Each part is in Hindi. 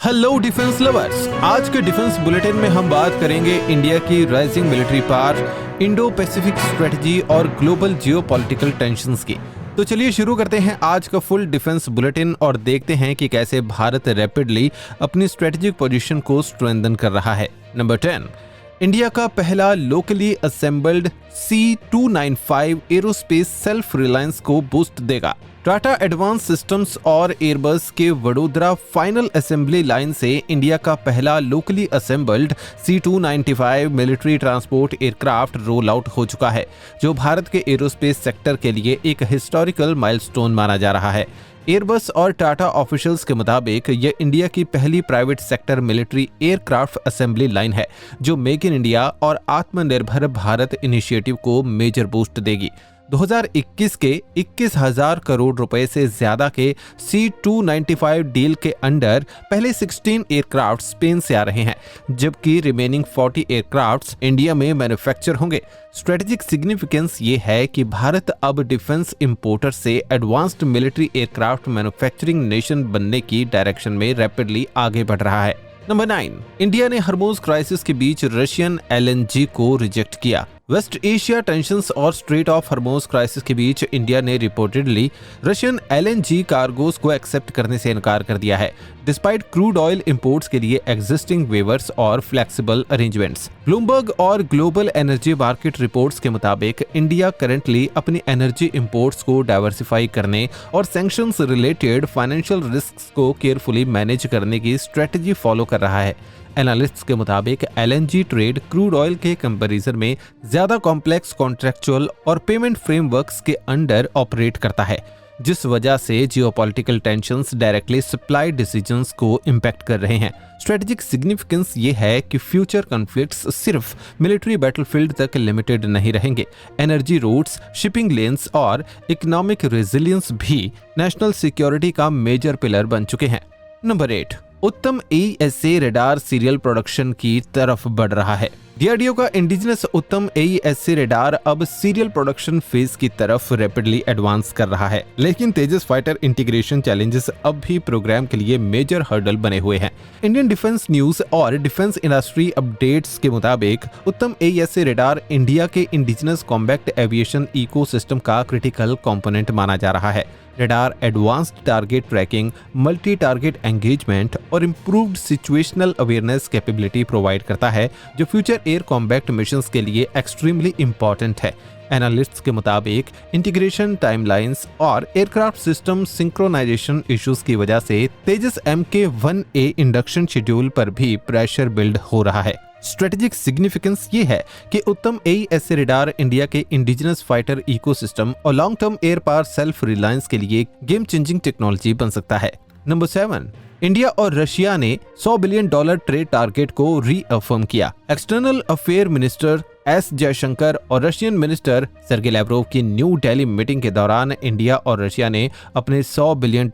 हेलो डिफेंस लवर्स, आज के डिफेंस बुलेटिन में हम बात करेंगे इंडिया की rising military power, Indo Pacific strategy और ग्लोबल जियोपॉलिटिकल टेंशंस की। तो चलिए शुरू करते हैं आज का फुल डिफेंस बुलेटिन और देखते हैं कि कैसे भारत रैपिडली अपनी स्ट्रेटेजिक पोजीशन को स्ट्रेंथन कर रहा है। नंबर 10, इंडिया का पहला locally assembled C295 aerospace self reliance को बूस्ट देगा। टाटा एडवांस सिस्टम्स और एयरबस के वडोदरा फाइनल असेंबली लाइन से इंडिया का पहला locally assembled C295 military transport aircraft roll out हो चुका है, जो भारत के एरोस्पेस सेक्टर के लिए एक हिस्टोरिकल माइलस्टोन माना जा रहा है। एयरबस और टाटा ऑफिशियल्स के मुताबिक यह इंडिया की पहली private sector military aircraft assembly line है, जो मेक इन इंडिया और आत्मनिर्भर भारत इनिशिएटिव को मेजर बूस्ट देगी। 2021 के 21,000 करोड़ रुपए से ज्यादा के C295 डील के अंडर पहले 16 एयरक्राफ्ट स्पेन से आ रहे हैं, जबकि रिमेनिंग 40 एयरक्राफ्ट इंडिया में मैन्युफैक्चर होंगे। स्ट्रेटेजिक सिग्निफिकेंस ये है कि भारत अब डिफेंस इंपोर्टर से advanced military aircraft manufacturing nation बनने की डायरेक्शन में रैपिडली आगे बढ़ रहा है। नंबर 9, इंडिया ने हर्मुज क्राइसिस के बीच रशियन LNG को रिजेक्ट किया। वेस्ट एशिया टेंशंस और स्ट्रेट ऑफ हर्मुज क्राइसिस के बीच इंडिया ने रिपोर्टेडली रशियन LNG कार्गोस को एक्सेप्ट करने से इनकार कर दिया है, डिस्पाइट क्रूड ऑयल इंपोर्ट्स के लिए एग्जिस्टिंग वेवर्स और फ्लेक्सिबल अरेंजमेंट्स। ब्लूमबर्ग और ग्लोबल एनर्जी मार्केट रिपोर्ट्स के मुताबिक इंडिया करंटली अपनी एनर्जी इंपोर्ट्स को डाइवर्सिफाई करने और सैंक्शंस रिलेटेड फाइनेंशियल रिस्क्स को केयरफुली मैनेज करने की स्ट्रेटजी फॉलो कर रहा है। एनालिस्ट्स के मुताबिक LNG ट्रेड क्रूड ऑयल के कंपैरिजन में ज्यादा कॉम्प्लेक्स कॉन्ट्रेक्चुअल और पेमेंट फ्रेमवर्क्स के अंडर ऑपरेट करता है, जिस वजह से geopolitical tensions directly supply decisions को इंपैक्ट कर रहे हैं। स्ट्रेटेजिक सिग्निफिकेंस ये है कि फ्यूचर कॉन्फ्लिक्ट्स सिर्फ मिलिट्री बैटलफील्ड तक लिमिटेड नहीं रहेंगे। एनर्जी रूट्स, शिपिंग लेन्स और इकोनॉमिक रेजिलियंस भी नेशनल सिक्योरिटी का मेजर पिलर बन चुके हैं। नंबर 8, उत्तम AESA रेडार सीरियल प्रोडक्शन की तरफ बढ़ रहा है। DRDO का इंडिजिनस उत्तम AESA रेडार अब सीरियल प्रोडक्शन फेज की तरफ रैपिडली एडवांस कर रहा है, लेकिन तेजस फाइटर इंटीग्रेशन चैलेंजेस अब भी प्रोग्राम के लिए मेजर हर्डल बने हुए हैं। इंडियन डिफेंस न्यूज और डिफेंस इंडस्ट्री अपडेट्स के मुताबिक उत्तम AESA रेडार इंडिया के इंडिजिनस कॉम्बैट एविएशन इकोसिस्टम का क्रिटिकल कंपोनेंट माना जा रहा है। Radar advanced target tracking, multi target engagement और improved situational awareness capability provide करता है, जो फ्यूचर एयर कॉम्बैट मिशंस के लिए एक्सट्रीमली इंपॉर्टेंट है। एनालिस्ट्स के मुताबिक इंटीग्रेशन टाइमलाइंस और एयरक्राफ्ट सिस्टम सिंक्रोनाइजेशन इश्यूज की वजह से तेजस MK1A इंडक्शन शेड्यूल पर भी प्रेशर बिल्ड हो रहा है। स्ट्रेटेजिक सिग्निफिकेंस ये है कि उत्तम AESA रेडार इंडिया के इंडिजिनस फाइटर इकोसिस्टम और long term air power self reliance के लिए गेम चेंजिंग टेक्नोलॉजी बन सकता है। नंबर 7, इंडिया और रशिया ने $100 बिलियन ट्रेड टारगेट को रीअफर्म किया। External affair minister S Jaishankar और रशियन मिनिस्टर सर्गे लैवरोव की न्यू दिल्ली मीटिंग के दौरान इंडिया और रशिया ने अपने $100 बिलियन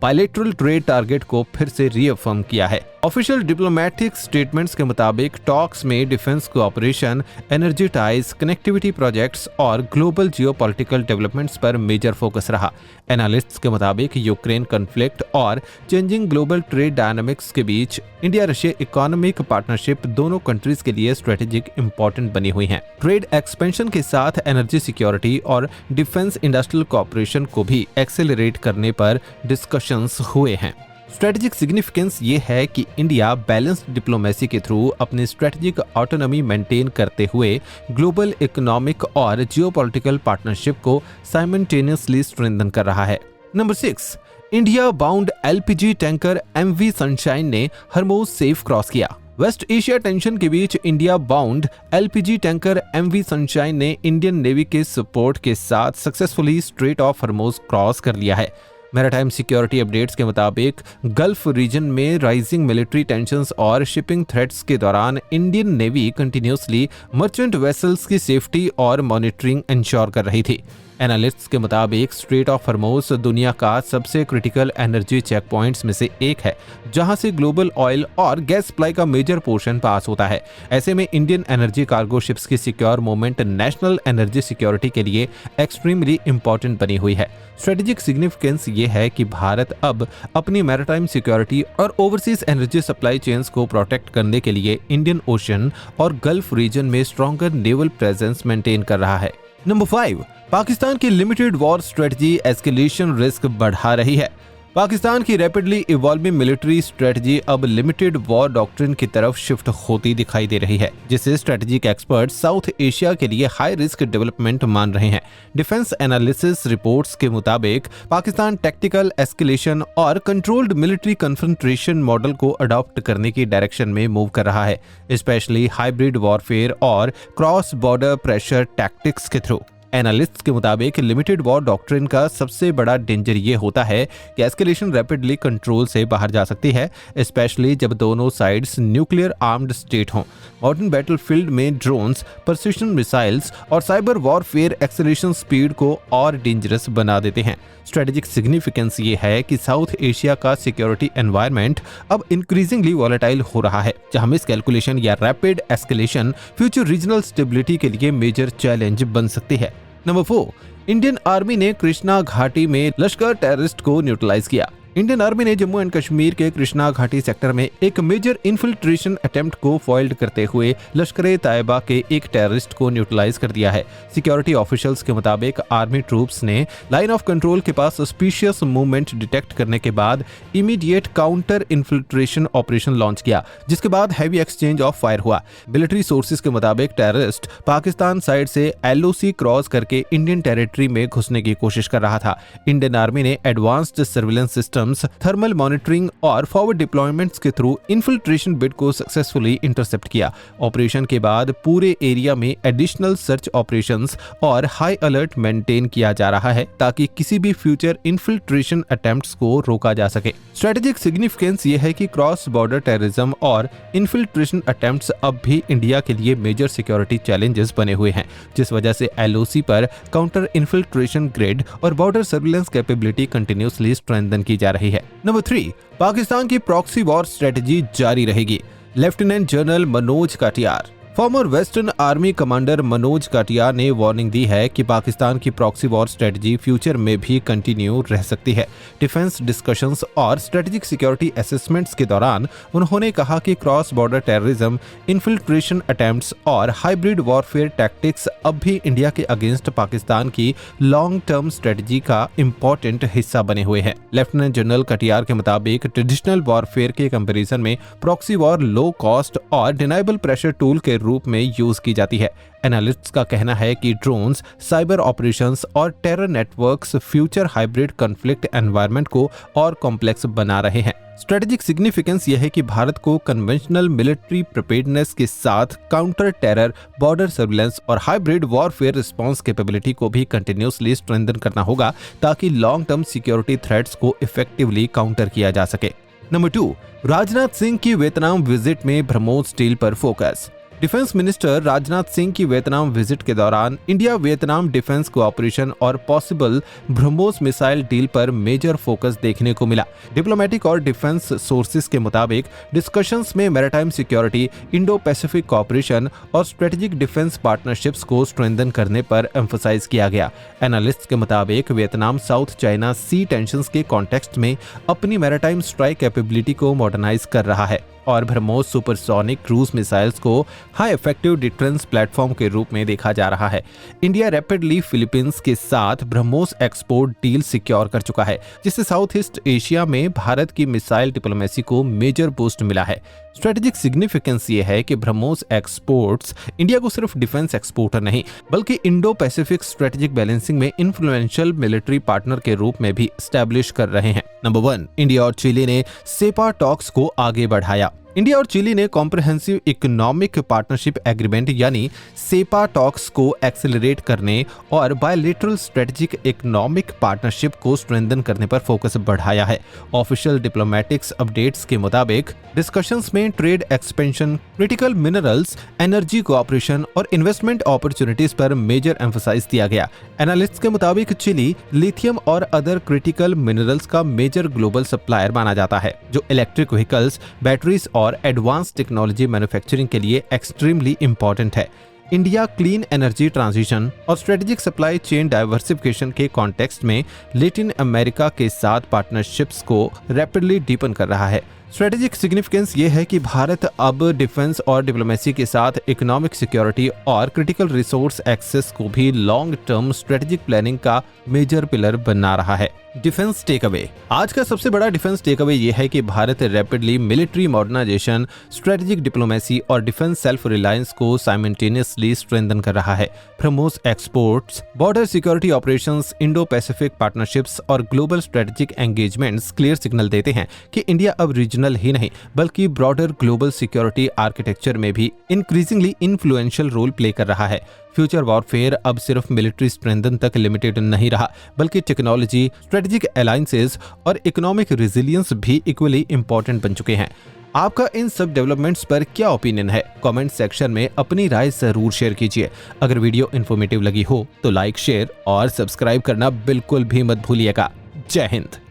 बायलैटरल ट्रेड टारगेट को फिर से रीअफर्म किया है। ऑफिशियल डिप्लोमेटिक स्टेटमेंट्स के मुताबिक टॉक्स में defence cooperation, energy ties, connectivity projects और ग्लोबल जियोपॉलिटिकल डेवलपमेंट्स पर मेजर फोकस रहा। एनालिस्ट्स के मुताबिक यूक्रेन कॉन्फ्लिक्ट और चेंजिंग ग्लोबल ट्रेड डायनामिक्स के बीच इंडिया रशिया इकोनॉमिक पार्टनरशिप दोनों कंट्रीज के लिए स्ट्रेटेजिक इंपॉर्टेंट बनी हुई है। ट्रेड एक्सपेंशन के साथ एनर्जी सिक्योरिटी और डिफेंस इंडस्ट्रियल कोऑपरेशन को भी एक्सेलरेट करने पर डिस्कशंस हुए हैं। स्ट्रेटेजिक सिग्निफिकेंस ये है कि इंडिया बैलेंस्ड डिप्लोमेसी के थ्रू अपनी स्ट्रेटेजिक ऑटोनॉमी मेंटेन करते हुए ग्लोबल इकोनॉमिक और जियोपॉलिटिकल पार्टनरशिप को साइमल्टेनियसली स्ट्रेंथन कर रहा है। Number 6, India bound LPG tanker MV Sunshine ने हर्मुज सेफ क्रॉस किया। वेस्ट एशिया टेंशन के बीच India bound LPG tanker MV Sunshine ने इंडियन नेवी के सपोर्ट के साथ successfully strait of Hormuz cross कर लिया है। मैरीटाइम सिक्योरिटी अपडेट्स के मुताबिक गल्फ रीजन में राइजिंग मिलिट्री टेंशंस और शिपिंग थ्रेट्स के दौरान Indian navy continuously merchant vessels की सेफ्टी और मॉनिटरिंग इंश्योर कर रही थी। एनालिस्ट्स के मुताबिक स्ट्रेट ऑफ हॉर्मुज़ दुनिया का सबसे क्रिटिकल एनर्जी चेक पॉइंट्स में से एक है, जहां से ग्लोबल ऑयल और गैस सप्लाई का मेजर पोर्शन पास होता है। ऐसे में इंडियन एनर्जी कार्गो शिप्स की secure movement national energy security के लिए एक्सट्रीमली इंपॉर्टेंट बनी हुई है। स्ट्रेटेजिक सिग्निफिकेंस ये है कि भारत अब अपनी मैरिटाइम सिक्योरिटी और ओवरसीज एनर्जी सप्लाई चेन्स को प्रोटेक्ट करने के लिए इंडियन ओशन और गल्फ रीजन में स्ट्रॉन्गर नेवल प्रेजेंस मेंटेन कर रहा है। नंबर 5, पाकिस्तान की limited war strategy escalation risk बढ़ा रही है। पाकिस्तान की रैपिडली इवॉल्विंग मिलिट्री स्ट्रेटजी अब लिमिटेड वॉर डॉक्ट्रिन की तरफ शिफ्ट होती दिखाई दे रही है, जिसे स्ट्रेटेजिक एक्सपर्ट साउथ एशिया के लिए हाई रिस्क डेवलपमेंट मान रहे हैं। डिफेंस एनालिसिस रिपोर्ट्स के मुताबिक पाकिस्तान टैक्टिकल एस्केलेशन और कंट्रोल्ड मिलिट्री कन्फ्रंट्रेशन मॉडल को अडॉप्ट करने की डायरेक्शन में मूव कर रहा है, स्पेशली हाइब्रिड वॉरफेयर और क्रॉस बॉर्डर प्रेशर टैक्टिक्स के थ्रू। एनालिस्ट्स के मुताबिक लिमिटेड वॉर डॉक्ट्रिन का सबसे बड़ा डेंजर ये होता है कि एस्केलेशन रैपिडली कंट्रोल से बाहर जा सकती है, स्पेशली जब दोनों साइड्स न्यूक्लियर आर्म्ड स्टेट हों। मॉडर्न बैटलफील्ड में ड्रोन्स, प्रिसिशन मिसाइल्स और साइबर वॉरफेयर एक्सेलेरेशन स्पीड को और डेंजरस बना देते हैं। स्ट्रेटेजिक सिग्निफिकेंस ये है कि साउथ एशिया का सिक्योरिटी एनवायरनमेंट अब इंक्रीजिंगली वॉलेटाइल हो रहा है, जहां मिस कैलकुलेशन या rapid escalation future regional stability के लिए मेजर चैलेंज बन सकती है। नंबर 4, इंडियन आर्मी ने कृष्णा घाटी में लश्कर टेररिस्ट को न्यूट्रलाइज किया। इंडियन आर्मी ने जम्मू एंड कश्मीर के कृष्णा घाटी सेक्टर में एक मेजर इन्फिल्ट्रेशन अटेम्प्ट को फॉइल्ड करते हुए लश्कर-ए-तैयबा के एक टेररिस्ट को न्यूट्रलाइज कर दिया है। सिक्योरिटी ऑफिशियल्स के मुताबिक आर्मी ट्रूप्स ने लाइन ऑफ कंट्रोल के पास सस्पिशियस मूवमेंट डिटेक्ट करने के बाद immediate counter infiltration operation launch किया, जिसके बाद हैवी एक्सचेंज ऑफ फायर हुआ। मिलिट्री सोर्सेज के मुताबिक टेररिस्ट पाकिस्तान साइड से LOC क्रॉस करके इंडियन टेरिटरी में घुसने की कोशिश कर रहा था। इंडियन आर्मी ने advanced surveillance system, thermal monitoring और फॉरवर्ड डिप्लॉयमेंट्स के थ्रू इन्फिल्ट्रेशन बिड को सक्सेसफुली इंटरसेप्ट किया। ऑपरेशन के बाद पूरे एरिया में एडिशनल सर्च ऑपरेशंस और हाई अलर्ट मेंटेन किया जा रहा है, ताकि किसी भी फ्यूचर इन्फिल्ट्रेशन अटेम्प्ट्स को रोका जा सके। स्ट्रेटेजिक सिग्निफिकेंस ये है कि क्रॉस बॉर्डर टेररिज्म और इन्फिल्ट्रेशन अटेम्प्ट्स अब भी इंडिया के लिए मेजर सिक्योरिटी चैलेंजेस बने हुए हैं, जिस वजह से LOC पर काउंटर इन्फिल्ट्रेशन ग्रिड और border surveillance capability continuously strengthen की जा रही है। नंबर 3, पाकिस्तान की प्रॉक्सी वॉर स्ट्रेटजी जारी रहेगी। Lieutenant general Manoj Katiyar. Former western army commander Manoj Katiyar ने वार्निंग दी है कि पाकिस्तान की प्रॉक्सी वॉर स्ट्रेटजी फ्यूचर में भी कंटिन्यू रह सकती है। डिफेंस डिस्कशंस और स्ट्रेटेजिक सिक्योरिटी असेसमेंट्स के दौरान उन्होंने कहा कि cross border terrorism, infiltration attempts और हाइब्रिड वॉरफेयर टैक्टिक्स अब भी इंडिया के अगेंस्ट पाकिस्तान की लॉन्ग टर्म स्ट्रेटजी का इंपॉर्टेंट हिस्सा बने हुए हैं। लेफ्टिनेंट जनरल काटियार के मुताबिक ट्रेडिशनल वॉरफेयर के कंपैरिजन में प्रॉक्सी वॉर लो कॉस्ट और डिनाइबल प्रेशर टूल के रूप में यूज की जाती है। एनालिस्ट्स का कहना है कि ड्रोन्स, साइबर ऑपरेशंस और terror networks future hybrid conflict environment को और कॉम्प्लेक्स बना रहे हैं। स्ट्रेटेजिक सिग्निफिकेंस यह है कि भारत को कन्वेंशनल मिलिट्री प्रिपेयर्डनेस के साथ काउंटर टेरर, बॉर्डर सर्विलेंस और हाइब्रिड वॉरफेयर रिस्पांस कैपेबिलिटी को भी कंटिन्यूसली स्ट्रेंथन करना होगा, ताकि लॉन्ग टर्म सिक्योरिटी थ्रेट्स को इफेक्टिवली काउंटर किया जा सके। नंबर 2, राजनाथ सिंह की वियतनाम विजिट में ब्रह्मोस स्टील पर focus. Defence minister Rajnath Singh की वियतनाम विजिट के दौरान इंडिया वियतनाम डिफेंस कोऑपरेशन और पॉसिबल ब्रह्मोस मिसाइल डील पर मेजर फोकस देखने को मिला। डिप्लोमेटिक और डिफेंस सोर्सेज के मुताबिक डिस्कशंस में maritime security, Indo Pacific cooperation और स्ट्रेटेजिक डिफेंस पार्टनरशिप्स को स्ट्रेंथन करने पर एम्फसाइज किया गया। एनालिस्ट्स के मुताबिक वियतनाम साउथ चाइना सी टेंशंस के कॉन्टेक्स्ट में अपनी मैरिटाइम स्ट्राइक कैपेबिलिटी को मॉडर्नाइज कर रहा है और ब्रह्मोस सुपरसोनिक क्रूज मिसाइल्स को हाई इफेक्टिव डिफेंस प्लेटफॉर्म के रूप में देखा जा रहा है। इंडिया रैपिडली फिलीपींस के साथ ब्रह्मोस एक्सपोर्ट डील सिक्योर कर चुका है, जिससे साउथ ईस्ट एशिया में भारत की मिसाइल डिप्लोमेसी को मेजर बूस्ट मिला है। स्ट्रेटेजिक सिग्निफिकेंस ये है कि ब्रह्मोस एक्सपोर्ट्स इंडिया को सिर्फ डिफेंस एक्सपोर्टर नहीं, बल्कि इंडो पैसिफिक स्ट्रेटेजिक बैलेंसिंग में इन्फ्लुएंशियल मिलिट्री पार्टनर के रूप में भी एस्टैब्लिश कर रहे हैं। नंबर 1, इंडिया और चिली ने सेपा टॉक्स को आगे बढ़ाया। इंडिया और चिली ने कॉम्प्रिहेंसिव इकोनॉमिक पार्टनरशिप एग्रीमेंट यानी सेपा टॉक्स को एक्सेलरेट करने और बायलैटरल स्ट्रेटेजिक इकोनॉमिक पार्टनरशिप को स्ट्रेंथन करने पर फोकस बढ़ाया है। ऑफिशियल डिप्लोमेटिक्स अपडेट्स के मुताबिक डिस्कशंस में trade expansion, critical minerals, energy cooperation और इन्वेस्टमेंट अपॉर्चुनिटीज पर मेजर एम्फसाइज दिया गया। एनालिस्ट्स के मुताबिक चिली लिथियम और अदर क्रिटिकल मिनरल्स का मेजर ग्लोबल सप्लायर माना जाता है, जो इलेक्ट्रिक व्हीकल्स, बैटरीज और एडवांस टेक्नोलॉजी मैन्युफैक्चरिंग के लिए एक्सट्रीमली इंपॉर्टेंट है। इंडिया क्लीन एनर्जी ट्रांजिशन और स्ट्रेटेजिक सप्लाई चेन डाइवर्सिफिकेशन के कॉन्टेक्स्ट में लैटिन अमेरिका के साथ पार्टनरशिप्स को रैपिडली डीपन कर रहा है। स्ट्रेटेजिक सिग्निफिकेंस ये है कि भारत अब डिफेंस और डिप्लोमेसी के साथ इकोनॉमिक सिक्योरिटी और क्रिटिकल रिसोर्स एक्सेस को भी लॉन्ग टर्म स्ट्रेटेजिक प्लानिंग का मेजर पिलर बना रहा है। Defence take away. आज का सबसे बड़ा डिफेंस टेक अवे ये है कि Bharat rapidly military modernisation, strategic diplomacy और डिफेंस सेल्फ रिलायंस को साइमल्टेनियसली स्ट्रेंथन कर रहा है। BrahMos exports, border security operations, Indo Pacific partnerships और global strategic engagements clear signal देते हैं कि इंडिया अब रीजनल ही नहीं बल्कि ब्रॉडर ग्लोबल सिक्योरिटी आर्किटेक्चर में भी इंक्रीजिंगली इन्फ्लुएंशियल रोल प्ले कर रहा है। फ्यूचर वॉरफेयर अब सिर्फ मिलिट्री स्ट्रेंथन तक लिमिटेड नहीं रहा, बल्कि टेक्नोलॉजी, स्ट्रेटेजिक अलायंसेस और इकोनॉमिक रेजिलियंस भी इक्वली इंपॉर्टेंट बन चुके हैं। आपका इन सब डेवलपमेंट्स पर क्या ओपिनियन है? कमेंट सेक्शन में अपनी राय जरूर शेयर कीजिए। अगर वीडियो इन्फॉर्मेटिव लगी हो तो लाइक, शेयर और सब्सक्राइब करना बिल्कुल भी मत भूलिएगा। जय हिंद।